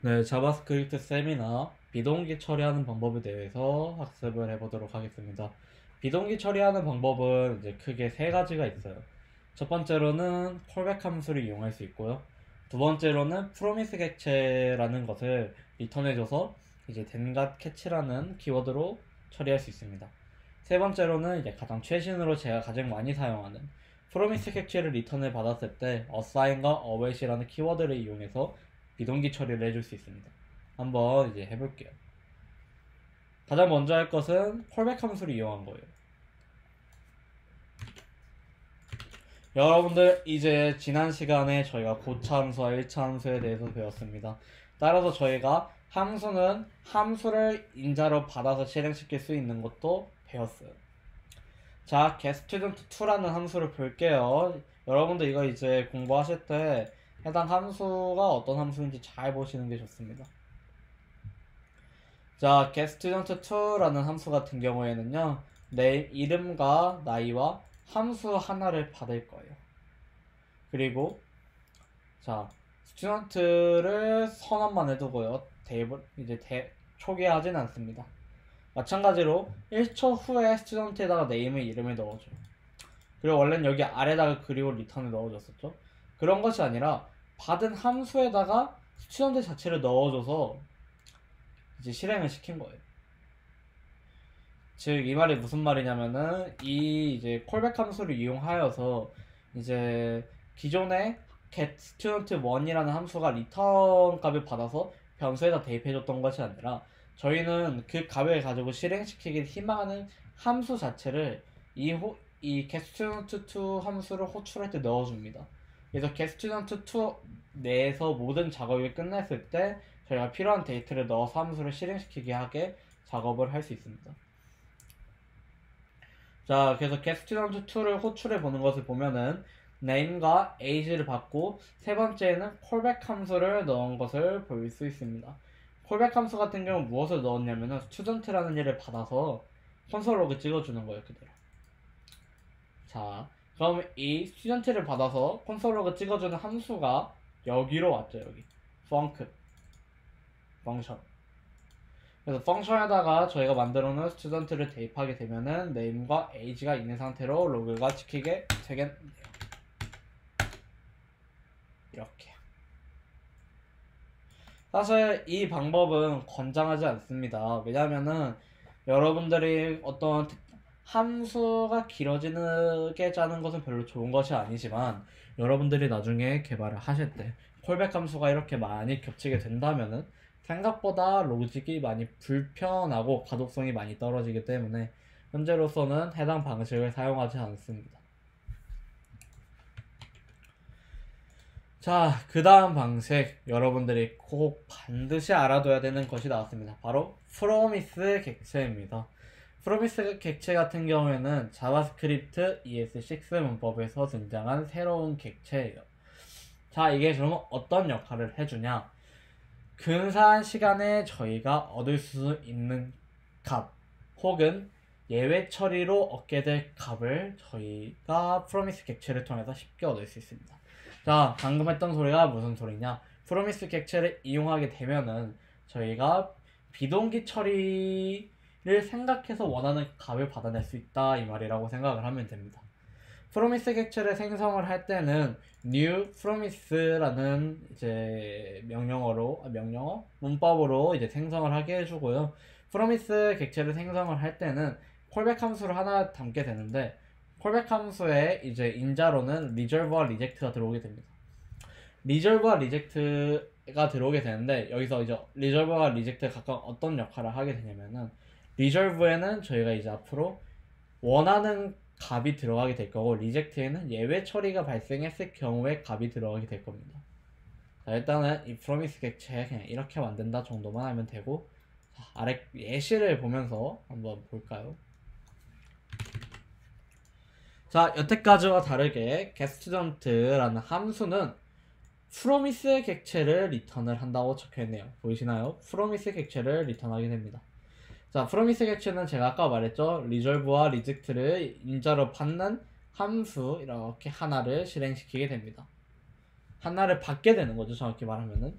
네, 자바스크립트 세미나 비동기 처리하는 방법에 대해서 학습을 해보도록 하겠습니다. 비동기 처리하는 방법은 이제 크게 세 가지가 있어요. 첫 번째로는 콜백 함수를 이용할 수 있고요. 두 번째로는 프로미스 객체라는 것을 리턴해줘서 이제 된갓 캐치라는 키워드로 처리할 수 있습니다. 세 번째로는 이제 가장 최신으로 제가 가장 많이 사용하는 프로미스 객체를 리턴을 받았을 때 assign과 await이라는 키워드를 이용해서 비동기 처리를 해줄 수 있습니다. 한번 이제 해볼게요. 가장 먼저 할 것은 콜백 함수를 이용한 거예요. 여러분들 이제 지난 시간에 저희가 고차 함수와 1차 함수에 대해서 배웠습니다. 따라서 저희가 함수는 함수를 인자로 받아서 실행시킬 수 있는 것도 배웠어요. 자, getStudent2라는 함수를 볼게요. 여러분들 이거 이제 공부하실 때 해당 함수가 어떤 함수인지 잘 보시는 게 좋습니다. 자, getStudent2라는 함수 같은 경우에는요, 내 이름과 나이와 함수 하나를 받을 거예요. 그리고 자, 스튜던트를 선언만 해두고요. 초기화하진 않습니다. 마찬가지로 1초 후에 스튜던트에다가 네임의 이름을 넣어줘요. 그리고 원래는 여기 아래다가 그리고 리턴을 넣어줬었죠. 그런 것이 아니라 받은 함수에다가 스튜던트 자체를 넣어줘서 이제 실행을 시킨 거예요. 즉 이 말이 무슨 말이냐면은 이 이제 콜백 함수를 이용하여서 이제 기존에 getStudent1이라는 함수가 리턴 값을 받아서 변수에다 대입해줬던 것이 아니라 저희는 그 값을 가지고 실행시키길 희망하는 함수 자체를 이 getStudent2 함수를 호출할 때 넣어줍니다. 그래서 getStudent2 내에서 모든 작업이 끝났을 때 저희가 필요한 데이터를 넣어서 함수를 실행시키게 하게 작업을 할 수 있습니다. 자, 그래서 getStudent2를 호출해 보는 것을 보면은 name과 age를 받고 세 번째에는 callback 함수를 넣은 것을 볼 수 있습니다. callback 함수 같은 경우는 무엇을 넣었냐면은 student라는 얘를 받아서 콘솔 로그 찍어주는 거예요, 그대로. 자, 그럼 이 student를 받아서 콘솔 로그 찍어주는 함수가 여기로 왔죠, 여기. 펑션. 그래서 펑션에다가 저희가 만들어 놓은 스튜던트를 대입하게 되면은 name과 age가 있는 상태로 로그가 찍히게 되겠네요. 이렇게. 사실 이 방법은 권장하지 않습니다. 왜냐면은 여러분들이 어떤 함수가 길어지게 짜는 것은 별로 좋은 것이 아니지만 여러분들이 나중에 개발을 하실 때 콜백 함수가 이렇게 많이 겹치게 된다면은 생각보다 로직이 많이 불편하고 가독성이 많이 떨어지기 때문에 현재로서는 해당 방식을 사용하지 않습니다. 자, 그 다음 방식 여러분들이 꼭 반드시 알아둬야 되는 것이 나왔습니다. 바로 프로미스 객체입니다. 프로미스 객체 같은 경우에는 자바스크립트 ES6 문법에서 등장한 새로운 객체예요. 자, 이게 그러면 어떤 역할을 해주냐? 근사한 시간에 저희가 얻을 수 있는 값 혹은 예외 처리로 얻게 될 값을 저희가 프로미스 객체를 통해서 쉽게 얻을 수 있습니다. 자, 방금 했던 소리가 무슨 소리냐? 프로미스 객체를 이용하게 되면은 저희가 비동기 처리를 생각해서 원하는 값을 받아낼 수 있다 이 말이라고 생각을 하면 됩니다. 프로미스 객체를 생성을 할 때는 new promise라는 이제 명령어 문법으로 이제 생성을 하게 해주고요. 프로미스 객체를 생성을 할 때는 콜백 함수를 하나 담게 되는데 콜백 함수에 이제 인자로는 resolve와 reject가 들어오게 됩니다. resolve와 reject가 들어오게 되는데 여기서 이제 resolve와 reject가 각각 어떤 역할을 하게 되냐면은 resolve에는 저희가 이제 앞으로 원하는 값이 들어가게 될 거고 리젝트에는 예외 처리가 발생했을 경우에 값이 들어가게 될 겁니다. 자, 일단은 이 프로미스 객체 그냥 이렇게 만든다 정도만 하면 되고 자, 아래 예시를 보면서 한번 볼까요? 자, 여태까지와 다르게 getStudent라는 함수는 프로미스 객체를 리턴을 한다고 적혀있네요. 보이시나요? 프로미스 객체를 리턴하게 됩니다. 자, 프로미스 객체는 제가 아까 말했죠. resolve와 reject를 인자로 받는 함수 이렇게 하나를 실행시키게 됩니다. 하나를 받게 되는 거죠. 정확히 말하면은.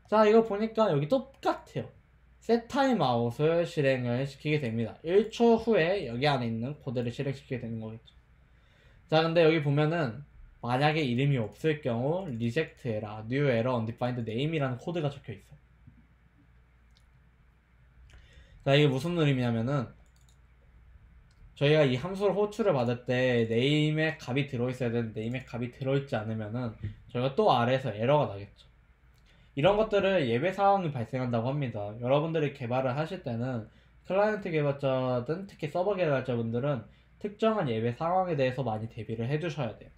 자, 이거 보니까 여기 똑같아요. set timeout을 실행을 시키게 됩니다. 1초 후에 여기 안에 있는 코드를 실행시키게 되는 거겠죠. 자, 근데 여기 보면은 만약에 이름이 없을 경우 reject error, new error, undefined name이라는 코드가 적혀 있어요. 자, 이게 무슨 의미냐면은 저희가 이 함수를 호출을 받을 때 name에 값이 들어있어야 되는데 name에 값이 들어있지 않으면은 저희가 또 아래에서 에러가 나겠죠. 이런 것들을 예외 상황이 발생한다고 합니다. 여러분들이 개발을 하실 때는 클라이언트 개발자든 특히 서버 개발자분들은 특정한 예외 상황에 대해서 많이 대비를 해두셔야 돼요.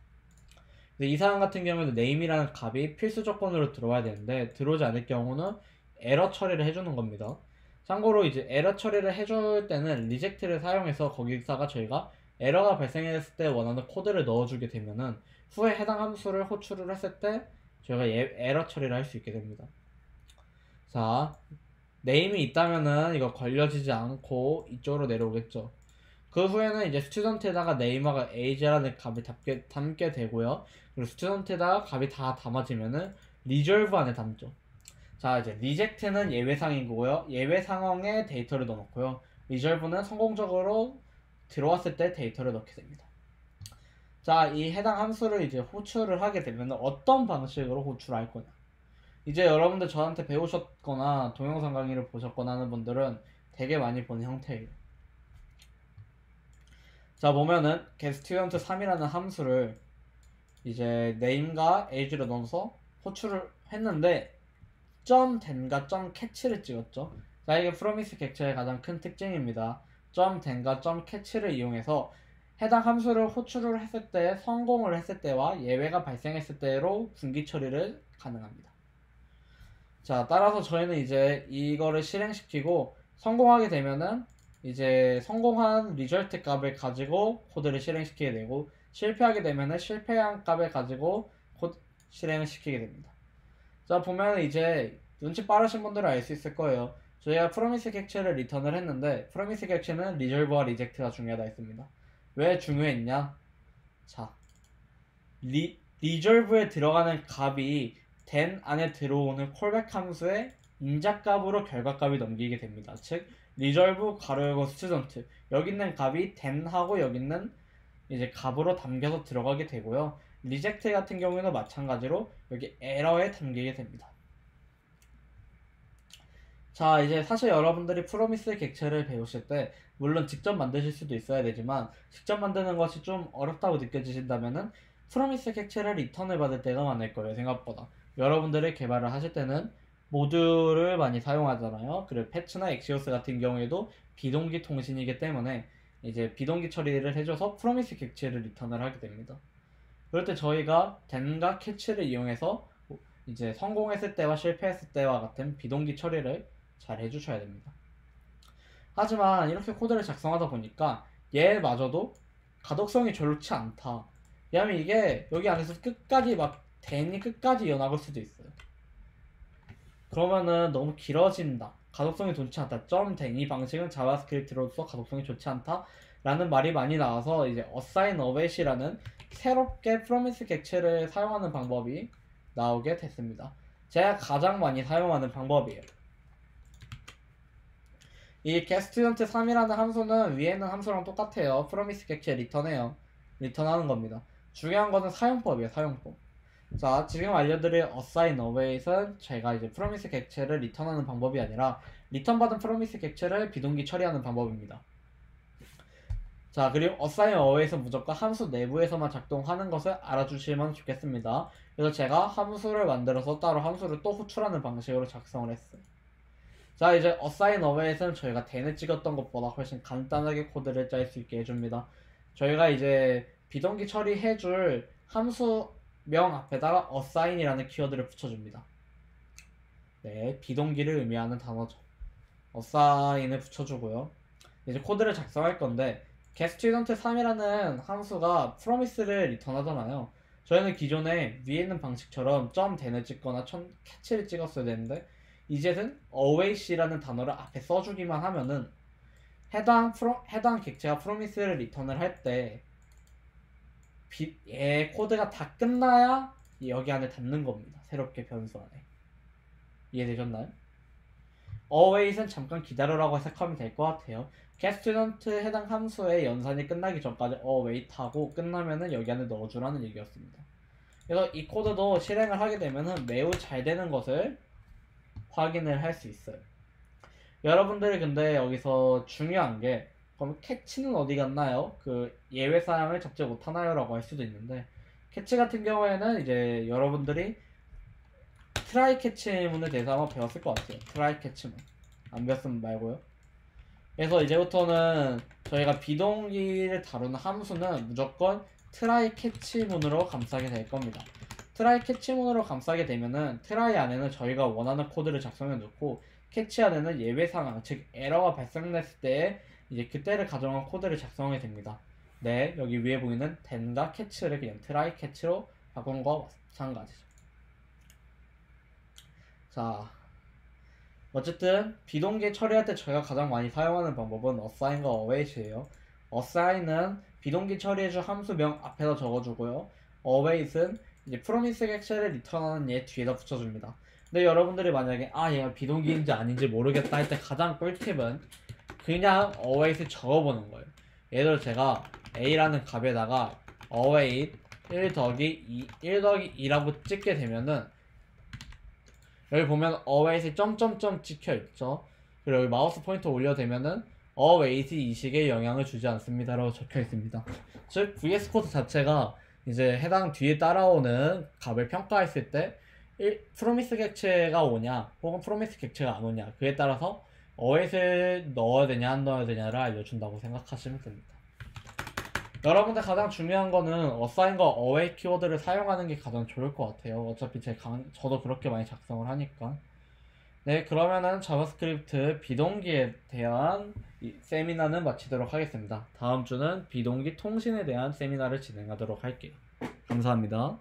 이 상황 같은 경우에는 name이라는 값이 필수 조건으로 들어와야 되는데 들어오지 않을 경우는 에러 처리를 해주는 겁니다. 참고로 이제 에러 처리를 해줄 때는 reject를 사용해서 거기다가 저희가 에러가 발생했을 때 원하는 코드를 넣어주게 되면은 후에 해당 함수를 호출을 했을 때 저희가 에러 처리를 할 수 있게 됩니다. 자, name이 있다면은 이거 걸려지지 않고 이쪽으로 내려오겠죠. 그 후에는 이제 스튜던트에다가 name하고 age라는 값을 담게 되고요. 그리고 스튜던트에다가 값이 다 담아지면은 resolve 안에 담죠. 자, 이제 reject는 예외 상황이고요. 예외 상황에 데이터를 넣어놓고요. resolve는 성공적으로 들어왔을 때 데이터를 넣게 됩니다. 자, 이 해당 함수를 이제 호출을 하게 되면 어떤 방식으로 호출할 거냐. 이제 여러분들 저한테 배우셨거나 동영상 강의를 보셨거나 하는 분들은 되게 많이 보는 형태예요. 자, 보면은 getStudent 3이라는 함수를 이제 name과 age를 넣어서 호출을 했는데 .den과 .catch를 찍었죠. 자, 이게 프로미스 객체의 가장 큰 특징입니다. .den과 .catch를 이용해서 해당 함수를 호출을 했을 때 성공을 했을 때와 예외가 발생했을 때로 분기 처리를 가능합니다. 자, 따라서 저희는 이제 이거를 실행시키고 성공하게 되면은 이제 성공한 리절트 값을 가지고 코드를 실행시키게 되고 실패하게 되면은 실패한 값을 가지고 코드 실행을 시키게 됩니다. 자, 보면 이제 눈치 빠르신 분들은 알 수 있을 거예요. 저희가 프로미스 객체를 리턴을 했는데 프로미스 객체는 리졸브와 리젝트가 중요하다 했습니다. 왜 중요했냐? 자, 리졸브에 들어가는 값이 den 안에 들어오는 콜백 함수의 인자값으로 결과값이 넘기게 됩니다. 즉 resolve 가로 스튜던트 여기 있는 값이 den하고 여기 있는 이제 값으로 담겨서 들어가게 되고요. reject 같은 경우에는 마찬가지로 여기 에러에 담기게 됩니다. 자, 이제 사실 여러분들이 프로미스 객체를 배우실 때 물론 직접 만드실 수도 있어야 되지만 직접 만드는 것이 좀 어렵다고 느껴지신다면은 프로미스 객체를 리턴을 받을 때가 많을 거예요. 생각보다 여러분들이 개발을 하실 때는 모듈을 많이 사용하잖아요. 그리고 패치나 엑시오스 같은 경우에도 비동기 통신이기 때문에 이제 비동기 처리를 해줘서 프로미스 객체를 리턴을 하게 됩니다. 그럴 때 저희가 den과 catch를 이용해서 이제 성공했을 때와 실패했을 때와 같은 비동기 처리를 잘 해주셔야 됩니다. 하지만 이렇게 코드를 작성하다 보니까 얘마저도 가독성이 좋지 않다. 왜냐면 이게 여기 안에서 끝까지 막 den이 끝까지 이어나갈 수도 있어요. 그러면은 너무 길어진다. 가독성이 좋지 않다. .den 이 방식은 자바스크립트로서 가독성이 좋지 않다. 라는 말이 많이 나와서 이제 assign await이라는 새롭게 프로미스 객체를 사용하는 방법이 나오게 됐습니다. 제가 가장 많이 사용하는 방법이에요. 이 getStudent 3이라는 함수는 위에 있는 함수랑 똑같아요. 프로미스 객체 리턴해요. 리턴하는 겁니다. 중요한 거는 사용법이에요. 사용법. 자, 지금 알려드릴 assign await은 제가 이제 프로미스 객체를 리턴하는 방법이 아니라 리턴 받은 프로미스 객체를 비동기 처리하는 방법입니다. 자, 그리고 assign await은 무조건 함수 내부에서만 작동하는 것을 알아주시면 좋겠습니다. 그래서 제가 함수를 만들어서 따로 함수를 또 호출하는 방식으로 작성을 했어요. 자, 이제 assign await은 저희가 den을 찍었던 것보다 훨씬 간단하게 코드를 짤 수 있게 해줍니다. 저희가 이제 비동기 처리해줄 함수명 앞에다가 assign이라는 키워드를 붙여줍니다. 네, 비동기를 의미하는 단어죠. assign을 붙여주고요. 이제 코드를 작성할 건데 getStudent 3이라는 함수가 promise를 리턴하잖아요. 저희는 기존에 위에 있는 방식처럼 .den을 찍거나 catch를 찍었어야 되는데 이제는 await이라는 단어를 앞에 써주기만 하면은 해당 객체가 promise를 리턴을 할 때 얘 코드가 다 끝나야 여기 안에 담는 겁니다. 새롭게 변수 안에. 이해되셨나요? await은 잠깐 기다려라고 해석하면 될 것 같아요. getStudent 해당 함수의 연산이 끝나기 전까지 await 하고 끝나면은 여기 안에 넣어주라는 얘기였습니다. 그래서 이 코드도 실행을 하게 되면은 매우 잘 되는 것을 확인을 할 수 있어요. 여러분들이 근데 여기서 중요한 게 그럼 캐치는 어디 갔나요? 그 예외 사항을 적지 못하나요? 라고 할 수도 있는데 캐치 같은 경우에는 이제 여러분들이 트라이 캐치문에 대해서 아마 배웠을 것 같아요. 트라이 캐치문 안 배웠으면 말고요. 그래서 이제부터는 저희가 비동기를 다루는 함수는 무조건 트라이 캐치문으로 감싸게 될 겁니다. 트라이 캐치문으로 감싸게 되면은 트라이 안에는 저희가 원하는 코드를 작성해 놓고 캐치 안에는 예외 상황, 즉 에러가 발생했을 때 이제 그때를 가정한 코드를 작성하게 됩니다. 네, 여기 위에 보이는 then과 catch를 그냥 try catch로 바꾼 거와 마찬가지죠. 자, 어쨌든 비동기 처리할 때 저희가 가장 많이 사용하는 방법은 assign과 await이에요. assign은 비동기 처리해줄 함수명 앞에다 적어주고요. await은 이제 promise 객체를 리턴하는 얘 뒤에다 붙여줍니다. 근데 여러분들이 만약에 얘가 비동기인지 아닌지 모르겠다 할 때 가장 꿀팁은 그냥 await을 적어보는 거예요. 예를 들어 제가 a라는 값에다가 await 1 더하기 2라고 찍게 되면은 여기 보면 await이 점점점 찍혀있죠. 그리고 여기 마우스 포인터 올려대면은 await이 이 식에 영향을 주지 않습니다 라고 적혀있습니다. 즉 VS 코드 자체가 이제 해당 뒤에 따라오는 값을 평가했을 때 프로미스 객체가 오냐 혹은 프로미스 객체가 안 오냐 그에 따라서 await을 넣어야 되냐 안 넣어야 되냐를 알려준다고 생각하시면 됩니다. 여러분들 가장 중요한 거는 assign과 await 키워드를 사용하는 게 가장 좋을 것 같아요. 어차피 저도 그렇게 많이 작성을 하니까. 네, 그러면은 자바스크립트 비동기에 대한 세미나는 마치도록 하겠습니다. 다음 주는 비동기 통신에 대한 세미나를 진행하도록 할게요. 감사합니다.